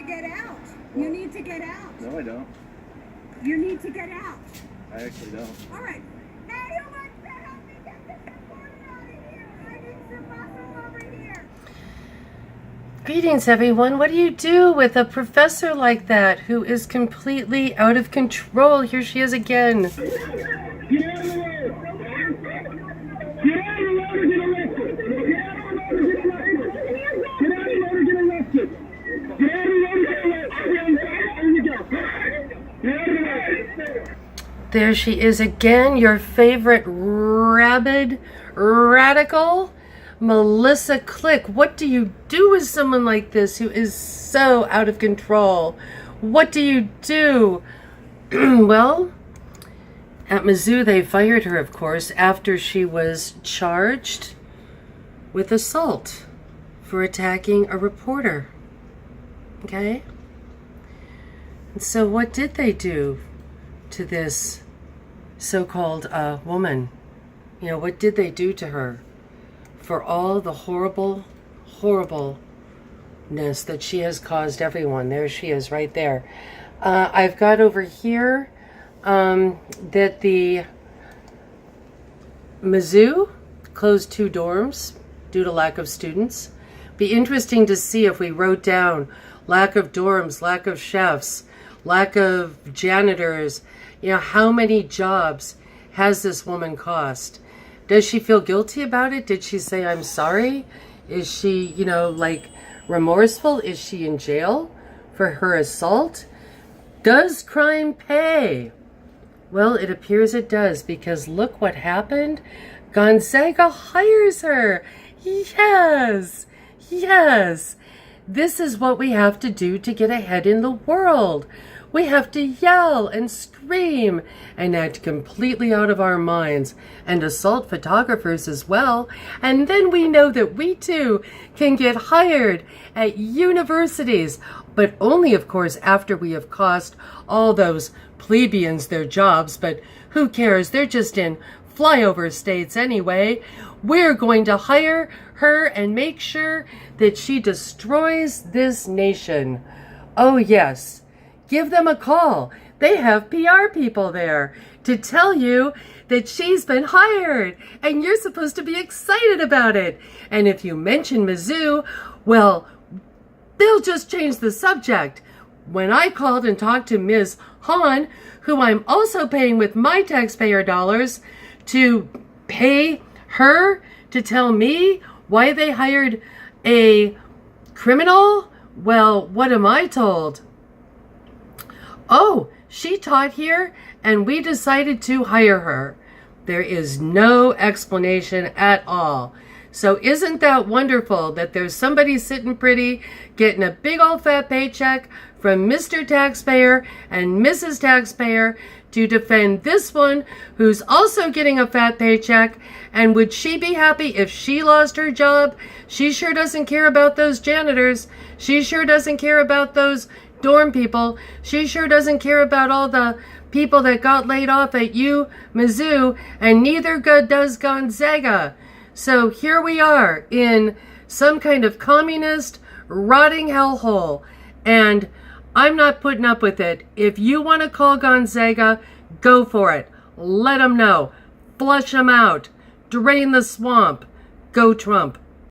get out. You need to get out. No, I don't. You need to get out. I actually don't. All right. Hey, who wants to help me get this reporter out of here? I need some muscle over here. Greetings, everyone. What do you do with a professor like that who is completely out of control? Here she is again. Get out of the way! Get out of the way to get arrested! Get out of the way to get arrested! Get out of the way to get arrested! Get out of the way to get arrested! There you go. Get out of the way. There she is again, your favorite rabid radical, Melissa Click. What do you do with someone like this who is so out of control? What do you do? Well, at Mizzou, they fired her, of course, after she was charged with assault for attacking a reporter. Okay? And so what did they do to this so-called woman? You know, what did they do to her for all the horribleness that she has caused everyone? There she is right there. I've got over here that the Mizzou closed 2 dorms due to lack of students. Be interesting to see if we wrote down lack of dorms, lack of chefs, lack of janitors. You know, how many jobs has this woman cost? Does she feel guilty about it? Did she say, I'm sorry? Is she, you know, like remorseful? Is she in jail for her assault? Does crime pay? Well, it appears it does, because look what happened. Gonzaga hires her. Yes, yes. This is what we have to do to get ahead in the world. We have to yell and scream and act completely out of our minds and assault photographers as well. And then we know that we too can get hired at universities, but only, of course, after we have cost all those plebeians their jobs. But who cares? They're just in flyover states anyway. We're going to hire her and make sure that she destroys this nation. Oh, yes. Give them a call. They have PR people there to tell you that she's been hired and you're supposed to be excited about it. And if you mention Mizzou, well, they'll just change the subject. When I called and talked to Ms. Hahn, who I'm also paying with my taxpayer dollars to pay her to tell me why they hired a criminal, well, what am I told? Oh, she taught here and we decided to hire her. There is no explanation at all. So isn't that wonderful that there's somebody sitting pretty, getting a big old fat paycheck from Mr. Taxpayer and Mrs. Taxpayer to defend this one who's also getting a fat paycheck? And would she be happy if she lost her job? She sure doesn't care about those janitors. She sure doesn't care about those dorm people. She sure doesn't care about all the people that got laid off at Mizzou, and neither does Gonzaga. So here we are in some kind of communist rotting hellhole, and I'm not putting up with it. If you want to call Gonzaga, go for it. Let them know. Flush them out. Drain the swamp. Go Trump.